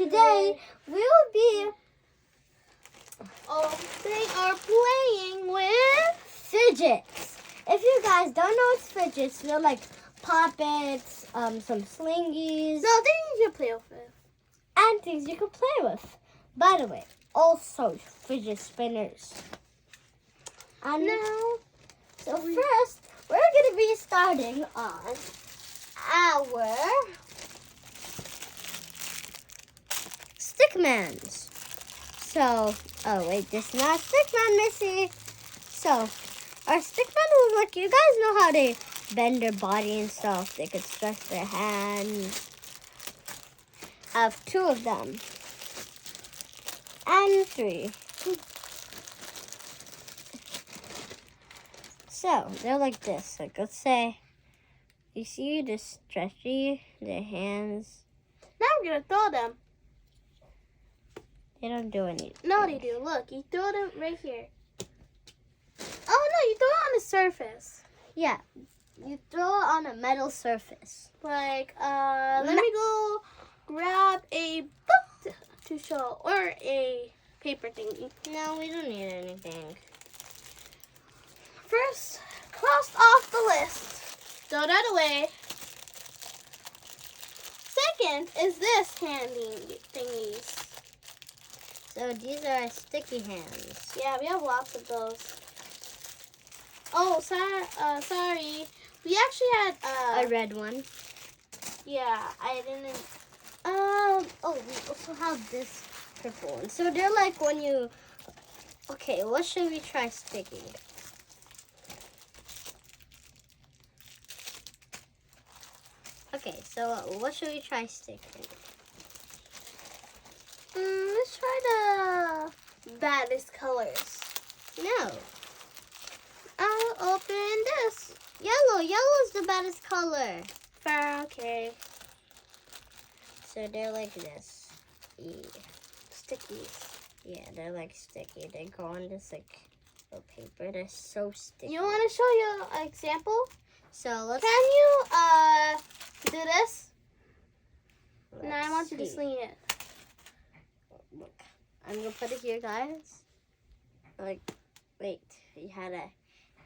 today we will be playing with fidgets. If you guys don't know what's fidgets, they're like poppets, some slingies. No, things you play with. And things you can play with. By the way, also fidget spinners. And now, so first, we're going to be starting on our Stickmans. So, oh wait, this is not Stickman, Missy. So, our Stickman will look, you guys know how they bend their body and stuff. They could stretch their hands. I have 2 of them. And 3. So, they're like this. Like, let's say, you see the stretchy, their hands. Now I'm going to throw them. They don't do anything. No, they do. Look, you throw them right here. Oh, no, you throw it on the surface. Yeah, you throw it on a metal surface. Like, let me go grab a book to show, or a paper thingy. No, we don't need anything. First, crossed off the list. Throw that away. Second is this handy thingies. So these are our sticky hands. Yeah, we have lots of those. Oh, sorry. We actually had A red one. Yeah, I didn't. Oh, we also have this purple one. So they're like when you. Okay, what should we try sticking? Okay, so what should we try sticking? Let's try the baddest colors. No. I'll open this. Yellow. Yellow's the baddest color. Fair, okay. So they're like this. Yeah. Stickies. Yeah, they're like sticky. They go on this like little paper. They're so sticky. You want to show you an example? So let's. Can you do this? No, I want you to see. sling it. Look, I'm gonna put it here, guys. Like, wait, you had to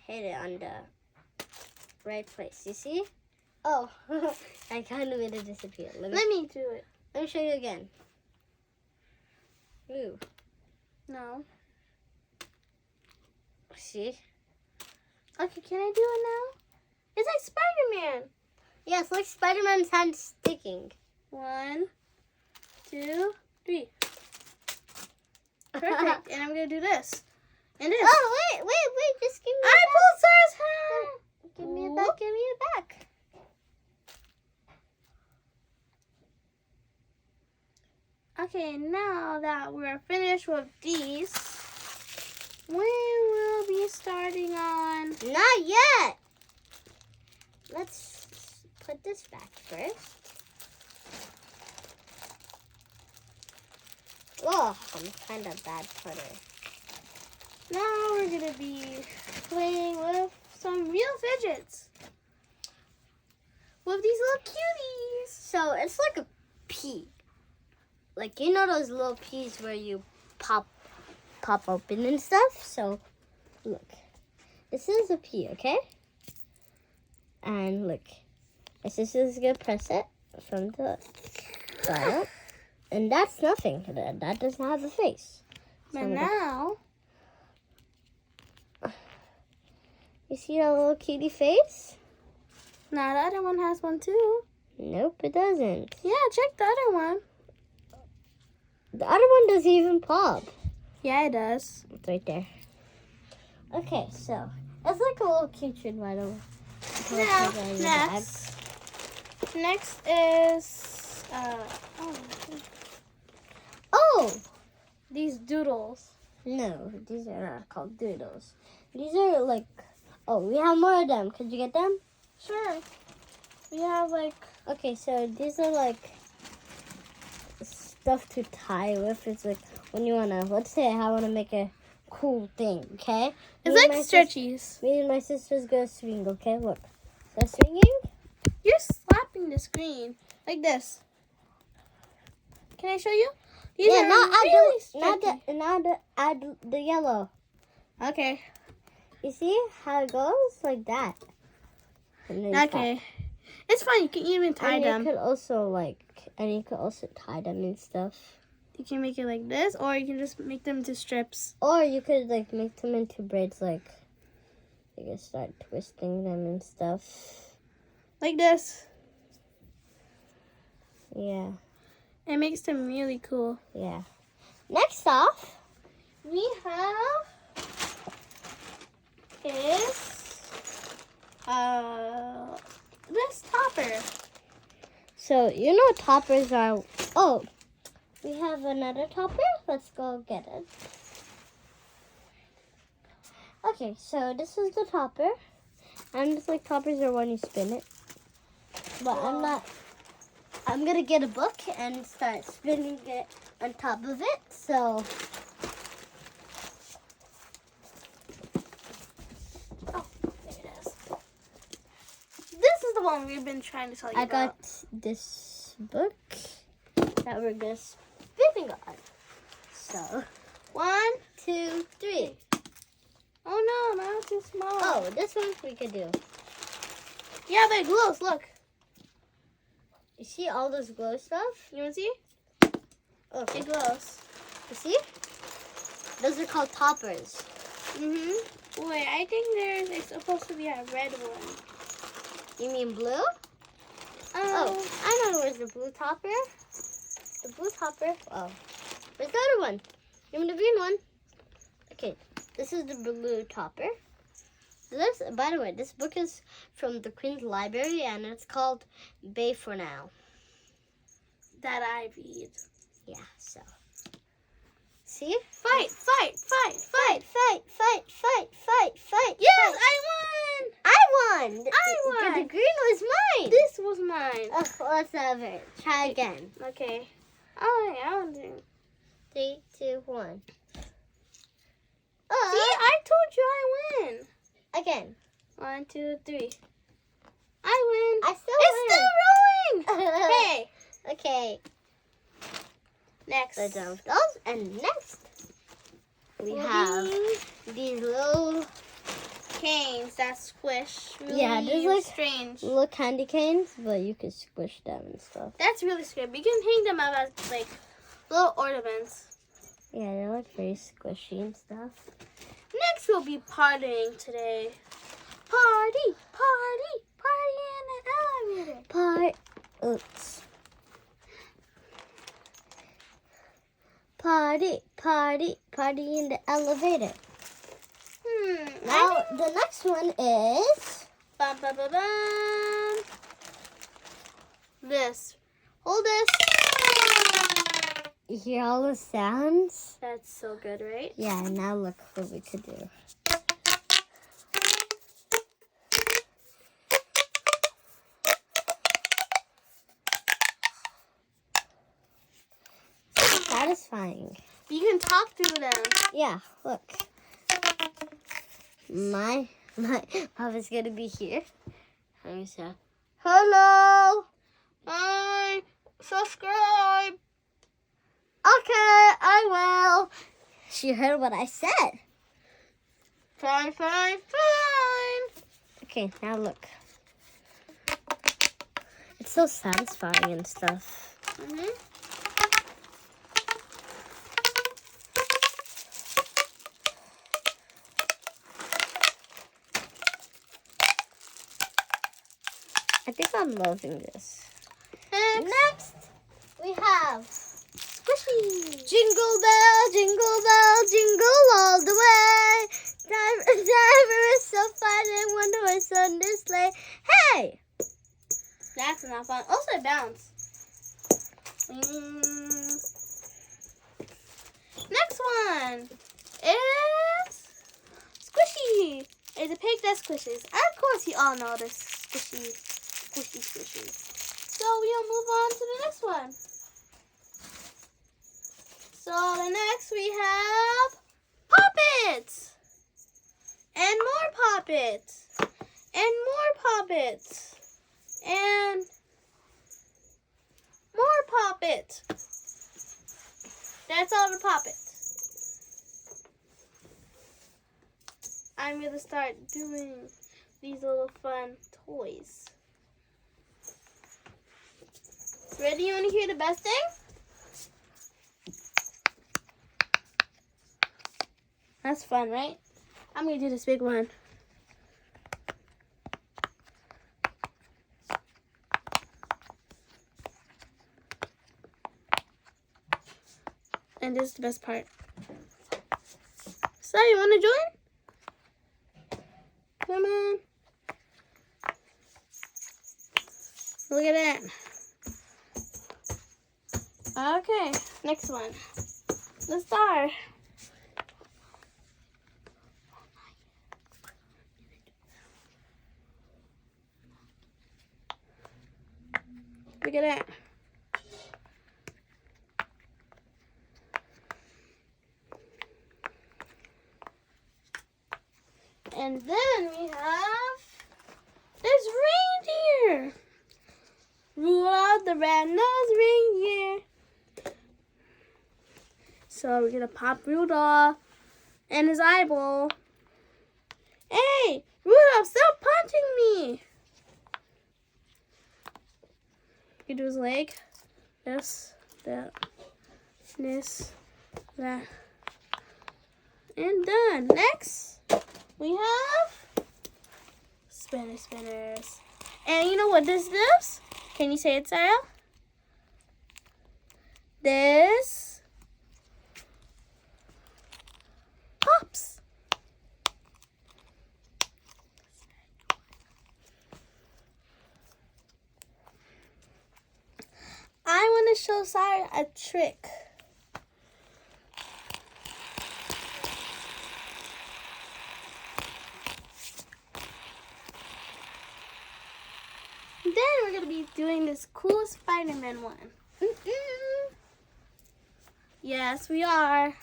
hit it on the right place. You see? Oh, I kind of made it disappear. Let me do it. Let me show you again. Ooh, No. see? Okay, can I do it now? It's like Spider-Man. Yeah, it's like Spider-Man's hand sticking. 1, 2, 3. Perfect. And I'm gonna do this. And this. Oh, wait, just give me I it pulled Sarah's hand. back. Give me it back, give me it back. Okay, now that we're finished with these, we will be starting on... Not yet. Let's put this back first. Oh, I'm kind of bad putter. Now we're going to be playing with some real fidgets. With these little cuties. So it's like a pea. Like, you know those little peas where you pop open and stuff? So, look. This is a pea, okay? And look. My sister's going to press it from the bottom. And that's nothing. That doesn't have a face. But now... You see that little cutie face? Now the other one has one too. Nope, it doesn't. Yeah, check the other one. The other one doesn't even pop. Yeah, it does. It's right there. Okay, so it's like a little keychain, by the way. Now, next is these doodles. No, these are not called doodles. These are like, we have more of them. Could you get them? Sure. We have like... Okay, so these are like stuff to tie with. It's like when you want to, let's say I want to make a cool thing, okay? It's like stretchies. Me and my sister's going to swing, okay? Look. So swinging. You're slapping the screen like this. Can I show you? These Yeah, are now really add the yellow. Okay. You see how it goes? Like that. And then Okay. It's fine. You can even tie and them. you could also tie them and stuff. You can make it like this, or you can just make them into strips. Or you could like make them into braids, like you can start twisting them and stuff. Like this. Yeah. It makes them really cool. Yeah. Next off, We have is this topper. so you know toppers are. Oh, we have another topper. Let's go get it. Okay, so this is the topper, and it's like toppers are when you spin it. But I'm not. I'm gonna get a book and start spinning it on top of it. So. Oh, there it is. This is the one we've been trying to tell you I about. got this book that we're gonna spinning on. So 1, 2, 3. Oh no, not too small. Oh, this one we could do. Yeah, but it glows. Look. You see all this glow stuff? You want to see? Okay. It glows. You see? Those are called toppers. Wait, I think there's supposed to be a red one. You mean blue? Oh, I know where's the blue topper. The blue topper. Oh, where's the other one? Give me the green one. Okay, this is the blue topper. This, by the way, this book is from the Queen's Library, and it's called Bay for Now. That I read. Yeah, so. See? Fight, fight, fight, fight. Fight, fight, fight, fight, fight. Yes, fight. I I won! I won. The green was mine! won. This was mine. Oh, let's have it. Try again. Okay. Oh, yeah, I want to. 3, 2, 1. See, I told you I win. Again. 1, 2, 3. I win. I still It's still rolling. win. Hey. Okay. Next. So done with those. And next, we have these little canes that squish. Really Yeah, there's like strange. little candy canes, but you can squish them and stuff. That's really scary. You can hang them up as like little ornaments. Yeah, they're like very squishy and stuff. Next, we'll be partying today. Party, party, party in the elevator. Party, party, party in the elevator. Now, the next one is... Bum, bum, bum, bum. This. Hold this. You hear all the sounds? That's so good, right? Yeah, now look what we could do. Satisfying. You can talk through them. Yeah, look. My Papa's gonna be here. Let me say, hello. Hi. Subscribe. Okay, I will. She heard what I said. Fine, fine, fine. Okay, now look. It's so satisfying and stuff. I think I'm loving this. Next, we have Squishy. jingle bell, jingle all the way. Driver is so fun and one horse on this sleigh. Hey! That's not fun. Also, it bounce. Next one is Squishy. It's a pig that squishes. Of course, you all know this squishy. So we'll move on to the next one. So the next we have poppets. And more poppets. And more poppets. And more poppets. That's all to pop it. I'm going to start doing these little fun toys. Ready? You want to hear the best thing? That's fun, right? I'm going to do this big one. And this is the best part. So, you want to join? Come on. Look at that. Okay, next one. The star. Look at that. And then we have this reindeer. Rudolph the red-nosed reindeer. So we're gonna pop Rudolph and his eyeball. Hey, Rudolph, stop punching me! You do his leg. This, that, this, that. And done. Next, we have spinners. And you know what this does? Can you say it, Saira? This pops. I want to show Saira a trick. Then we're going to be doing this cool Spider-Man one. Yes, we are.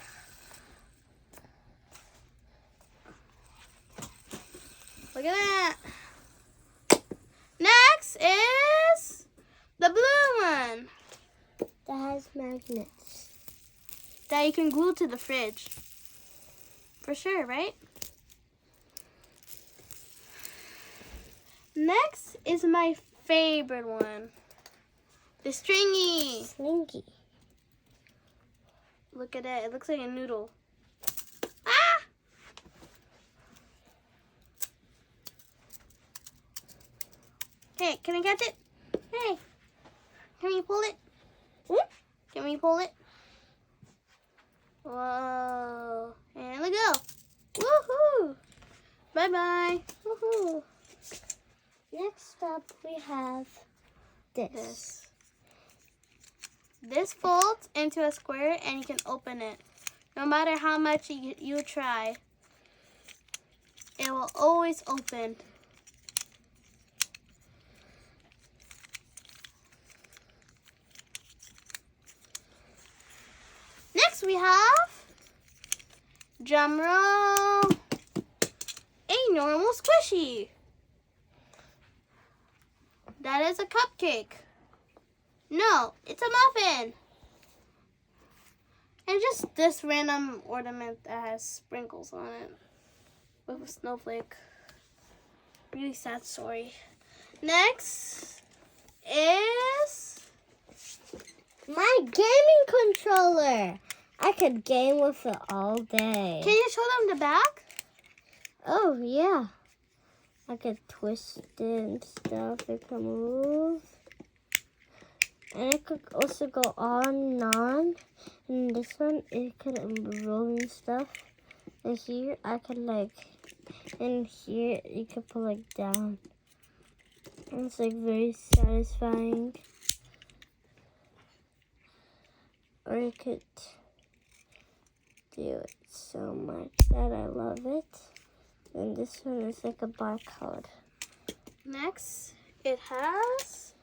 Look at that. Next is the blue one. That has magnets. That you can glue to the fridge. For sure, right? Next is my favorite one. The stringy. Slinky. Look at that. It looks like a noodle. Ah! Hey, can I catch it? Hey, can you pull it? Can we pull it? Whoa. And let go. Woohoo. Bye-bye. Woohoo. Next up, we have this. This folds into a square and you can open it. No matter how much you try, it will always open. Next we have, drum roll, a normal squishy. That is a cupcake. No, it's a muffin. And just this random ornament that has sprinkles on it with a snowflake. Really sad story. Next is my gaming controller. I could game with it all day. Can you show them the back? Oh, yeah. I could twist it and stuff. It could move. And it could also go on and on. And this one, it could roll and stuff. And here, I could and here, you could pull down. And it's very satisfying. Or you could do it so much that I love it. And this one is like a barcode. Next, it has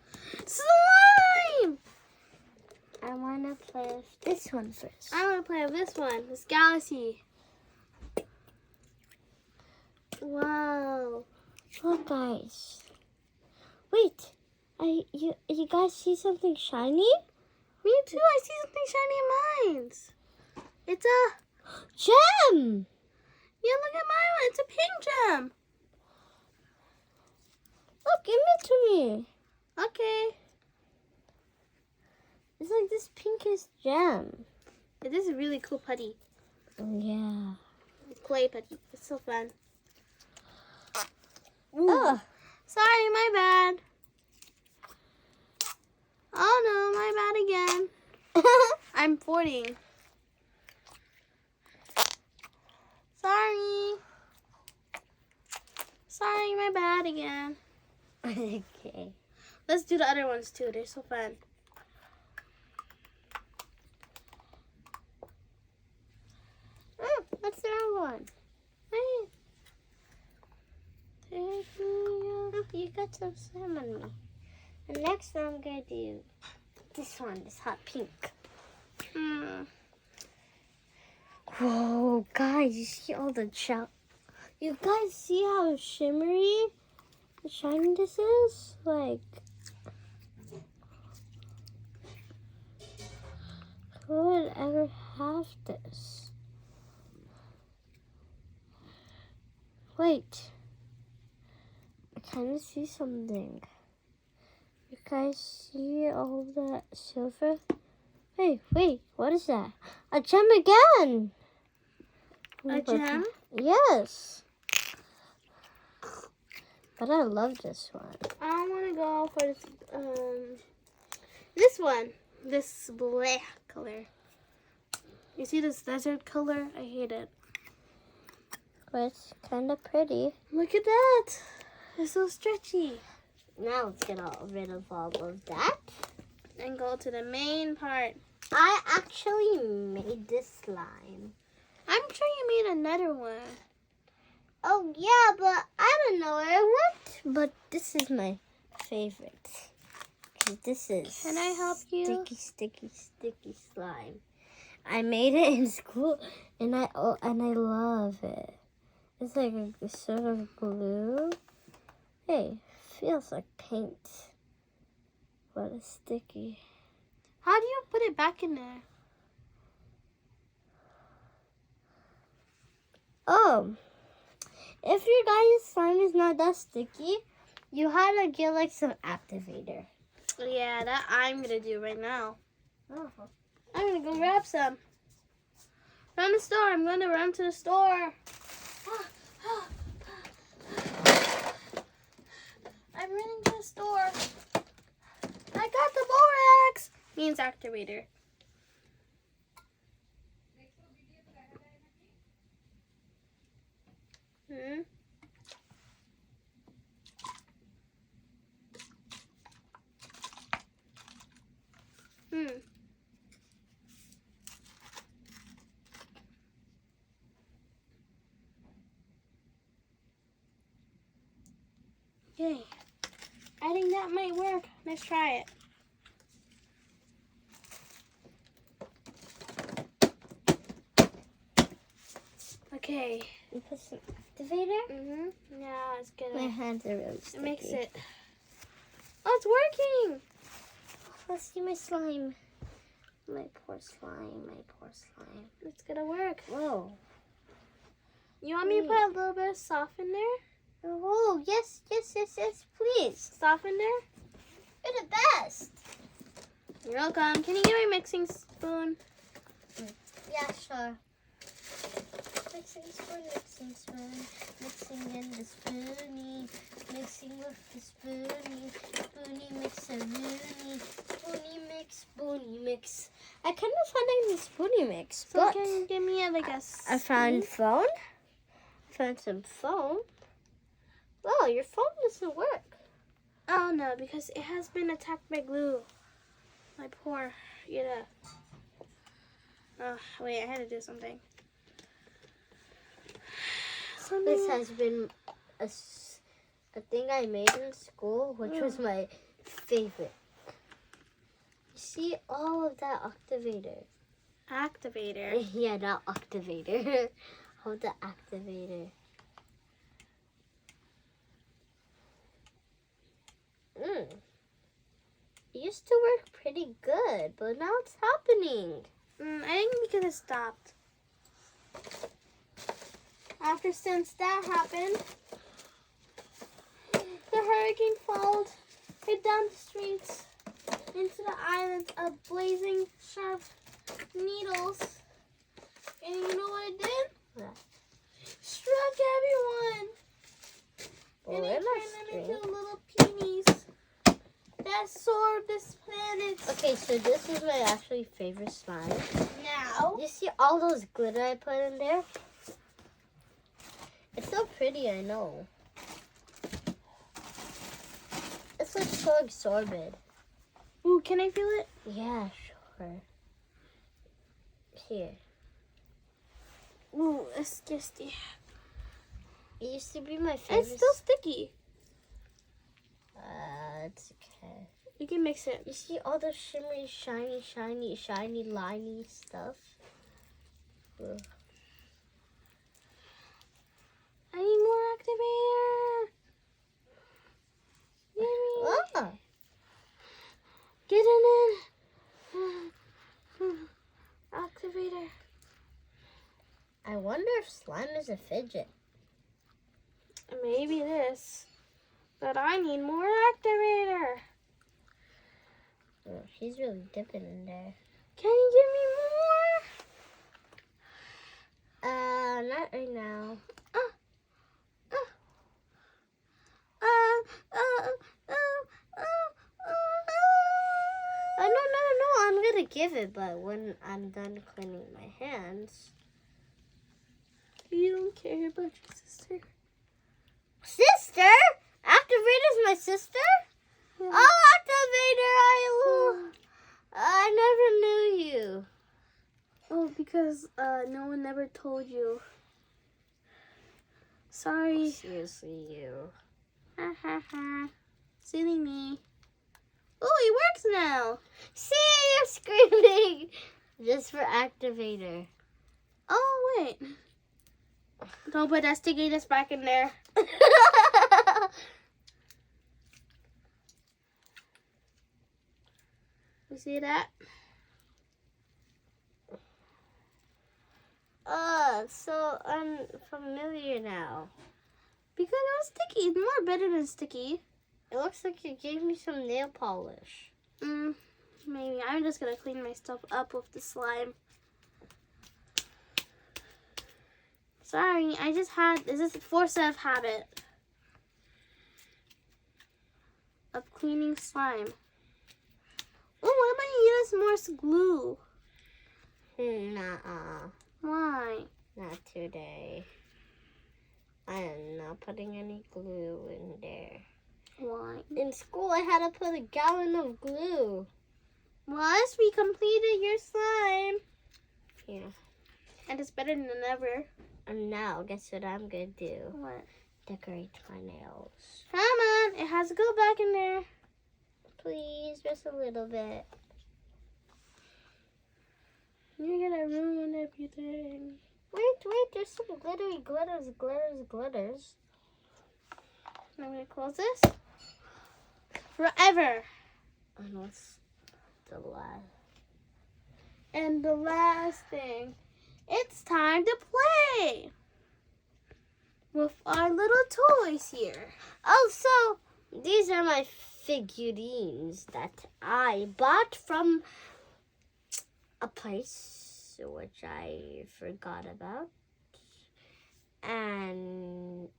slime! I want to play with this one first. I want to play with this one, this galaxy. Wow. Look, guys. Wait. You guys see something shiny? Me too. I see something shiny in mine. It's a gem. yeah. Look at my one. It's a pink gem. Look, give it to me. Okay. It's like this pinkish gem. It is a really cool putty. Yeah. It's clay putty. It's so fun. Oh. Sorry, my bad. Oh no, my bad again. I'm 40. Sorry. Sorry, my bad again. Okay. Let's do the other ones too. They're so fun. Oh, what's the wrong one? Hey. Take me Oh, you got some slime on me. And next I'm gonna do this one, this hot pink. Whoa, guys, you see all the You guys see how shimmery and shiny this is? Like, who would ever have this? Wait, I kind of see something. You guys see all that silver? Hey, wait, what is that? A gem again! A gem? Yes. But I love this one. I want to go for this one. This black color. You see this desert color? I hate it. But it's kind of pretty. Look at that. It's so stretchy. Now let's get rid of all of that. And go to the main part. I actually made this slime. I'm sure you made another one. Oh, yeah, but I don't know where it went. But this is my favorite. 'Cause this is... Can I help you? Sticky, sticky, sticky slime. I made it in school, and I love it. It's like a sort of glue. Hey, feels like paint. But it's sticky. How do you put it back in there? Oh, if your guys' slime is not that sticky, you have to get like some activator. Yeah, that I'm gonna do right now. Oh. I'm gonna go grab some. Run the store. I'm gonna run to the store. I'm running to the store. I got the borax. Means activator. Okay. I think that might work. Let's try it. Okay. You put some activator? Now it's My gonna hands are really sticky. mix it. Oh, it's working. Let's see my slime. My poor slime, my poor slime. It's gonna work. Whoa. You want me to put a little bit of soft in there? Oh, yes, please. Soft in there? You're the best. You're welcome. Can you give me a mixing spoon? Yeah, sure. Mixing spoon, mixing in the spoonie, mixing with the spoonie, spoonie mix a rooney, spoonie mix. I kind of found the spoonie mix, So but can you give me I found phone. I found some foam. Wow, your phone doesn't work. Oh no, because it has been attacked by glue. My poor, Oh, wait, I had to do something. This has been a thing I made in school, which was my favorite. You see all of that activator. Activator? Yeah, not activator. Hold the activator. It used to work pretty good, but now it's happening. I think because it stopped. Since that happened, the hurricane followed it down the streets into the islands of blazing sharp needles. And you know what it did? What? Struck everyone. Well, And we're it not turned them string. into little peonies that soared this planet. Okay, so this is my actually favorite slime. Now, You see all those glitter I put in there? It's so pretty, I know. It's like so absorbent. ooh, can I feel it? Yeah, sure. Here. Ooh, it's tasty. It used to be my favorite. It's still sticky. It's okay. You can mix it. You see all the shimmery, shiny, liney stuff? Ugh. I need more activator. Yummy. Ah, Get in it. Activator. I wonder if slime is a fidget. Maybe it is. But I need more activator. Oh, she's really dipping in there. Can you give me more? Not right now. No, I'm gonna give it, but when I'm done cleaning my hands. You don't care about your sister? Sister? Activator's my sister? Yeah. Oh, Activator, I never knew you. Oh, because no one ever told you. Sorry. Seriously, you. Ha ha ha. Silly me. Oh, it works now. See, you're screaming. Just for Activator. Oh, wait. Don't put that stickiness back in there. You see that? It's so unfamiliar now. Because it was sticky. It's more better than sticky. It looks like you gave me some nail polish. Maybe. I'm just going to clean my stuff up with the slime. Sorry, I just had, this is a force of habit of cleaning slime. Oh, what about you use more glue? Nuh-uh. Why? Not today. I am not putting any glue in there. Why? In school, I had to put a gallon of glue. Once we completed your slime. Yeah. And it's better than ever. And now, guess what I'm going to do? What? Decorate my nails. Come on, it has to go back in there. Please, just a little bit. You're gonna ruin everything. Wait, there's some glittery glitters. I'm gonna close this. Forever. And what's the last? And the last thing, it's time to play with our little toys here. Oh, so these are my figurines that I bought from a place which I forgot about. And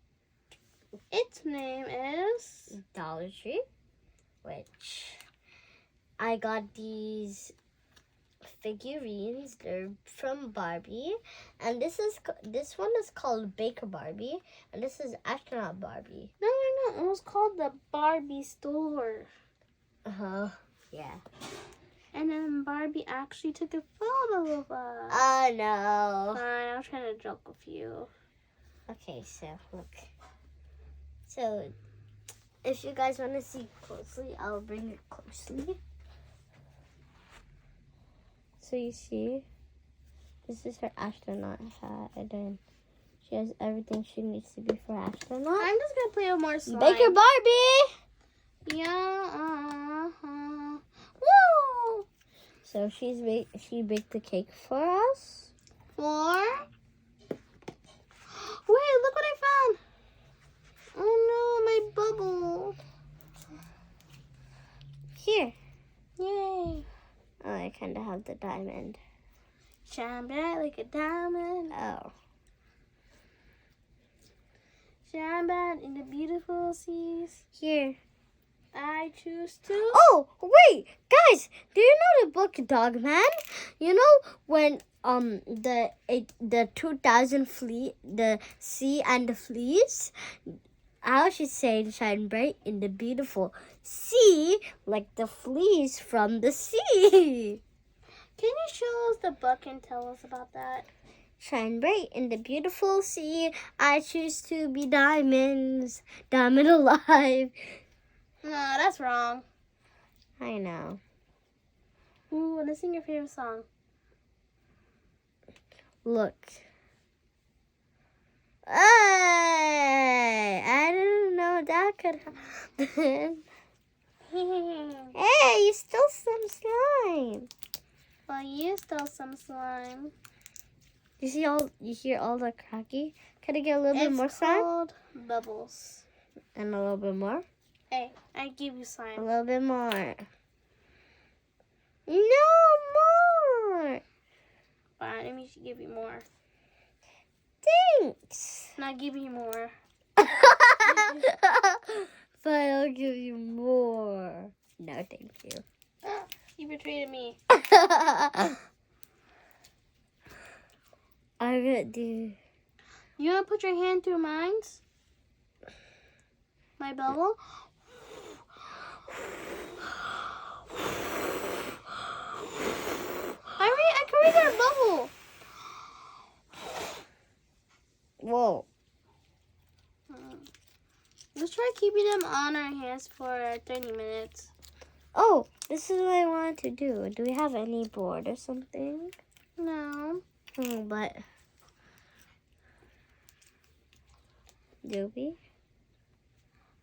Its name is Dollar Tree, which I got these figurines. They're from Barbie, and this one is called Baker Barbie, and this is Astronaut Barbie. No, it was called the Barbie store. Yeah. And then Barbie actually took a photo of us. Oh no. Fine, I was trying to joke with you. Okay, so look. So if you guys want to see closely, I'll bring it closely. So you see, this is her astronaut hat, and then she has everything she needs to be for astronaut. I'm just gonna play with more slime. Baker Barbie. Yeah. Woo! So she baked the cake for us. For Wait, look what I found. Oh no, my bubble. Here. Yay. Oh, I kind of have the diamond. Shine bright like a diamond. Oh. Shine bright in the beautiful seas. Here. I choose to. Oh, wait, guys, do you know the book Dogman? You know when the 2000 the sea and the fleas? How should say shine bright in the beautiful sea like the fleas from the sea. Can you show us the book and tell us about that? Shine bright in the beautiful sea. I choose to be diamonds, diamond alive. No, that's wrong. I know. Ooh, let's sing your favorite song. Look. Hey, I didn't know that could happen. Hey, you stole some slime. Well, you stole some slime. You hear all the cracky? Can I get a little bit more slime? It's called bubbles. And a little bit more? Hey, I give you A slime. little bit more. No more. Fine, let me give you more. Thanks. Now give you more. Fine, I'll give you more. No, thank you. You betrayed me. I'm gonna do. You wanna put your hand through mine? My bubble? I can read that bubble. Whoa. Let's try keeping them on our hands for 30 minutes. Oh, this is what I wanted to do. Do we have any board or something? No. But do we?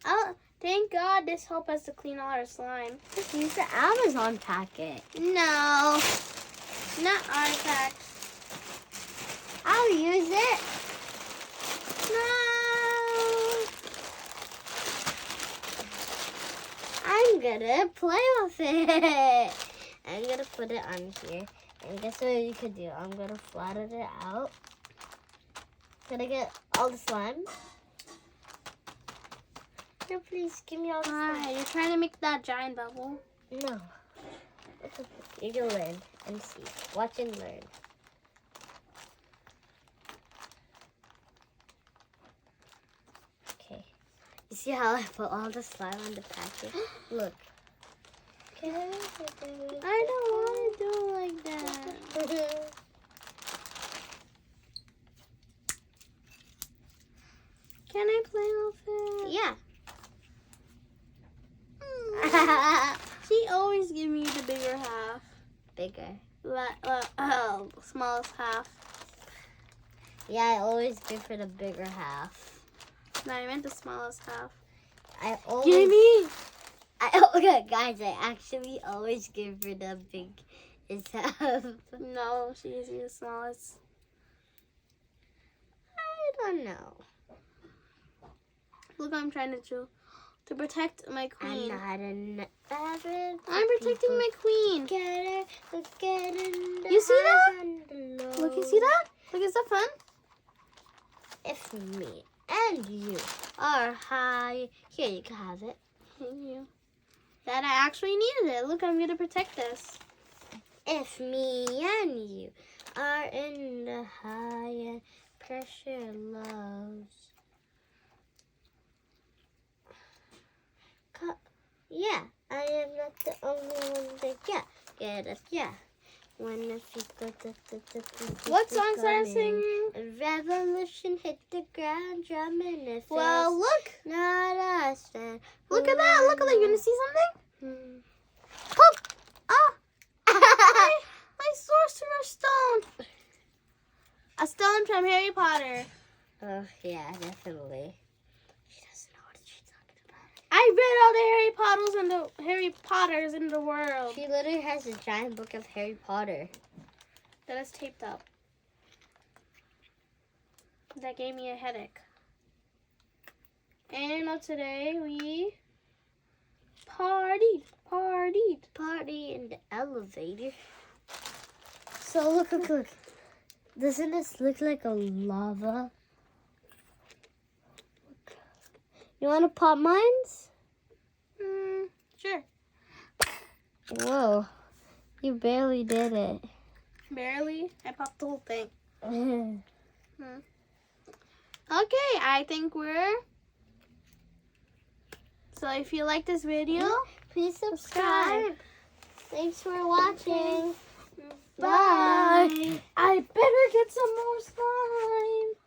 Oh, thank God this helped us to clean all our slime. Just use the Amazon packet. No. Not our pack. I'll use it. No. I'm gonna play with it. I'm gonna put it on here. And guess what you could do? I'm gonna flatten it out. Gonna get all the slime. Here, please give me all the slime. Alright, you're trying to make that giant bubble. No. You can learn and see. Watch and learn. Okay. You see how I put all the slime on the packet? Look. I don't want to do it like that. Can I play with it? Yeah. She always gives me the bigger half. Bigger. Smallest half. Yeah, I always go for the bigger half. No, I meant the smallest half. I always. Give me. Okay, guys, I actually always give her the biggest half. No, she gives me the smallest. I don't know. Look what I'm trying to do. To protect my queen. I'm not an I'm protecting my queen. Look at her. Look at her. You see that? Look, you see that? Look, is that fun? If me and you are high, here you can have it. Thank you. That I actually needed it. Look, I'm going to protect this. If me and you are in the high pressure lows. Yeah, I am not the only one that get it. Yeah. When the What songs are I singing? Revolution hit the ground drumming. It Well, feels look. not us then. Look at that. Look at that. You want to see something? Pop! Ah! My sorcerer's stone. A stone from Harry Potter. Oh, yeah, definitely. She doesn't know what she's talking about. I read all the Harry Potters in the world. She literally has a giant book of Harry Potter. That is taped up. that gave me a headache. And today we partied. Party in the elevator. So look. Doesn't this look like a lava? You want to pop mines? Sure. Whoa, you barely did it. Barely. I popped the whole thing. Hmm. Okay, I think we're... So if you like this video, Please subscribe. Thanks for watching. Bye. I better get some more slime.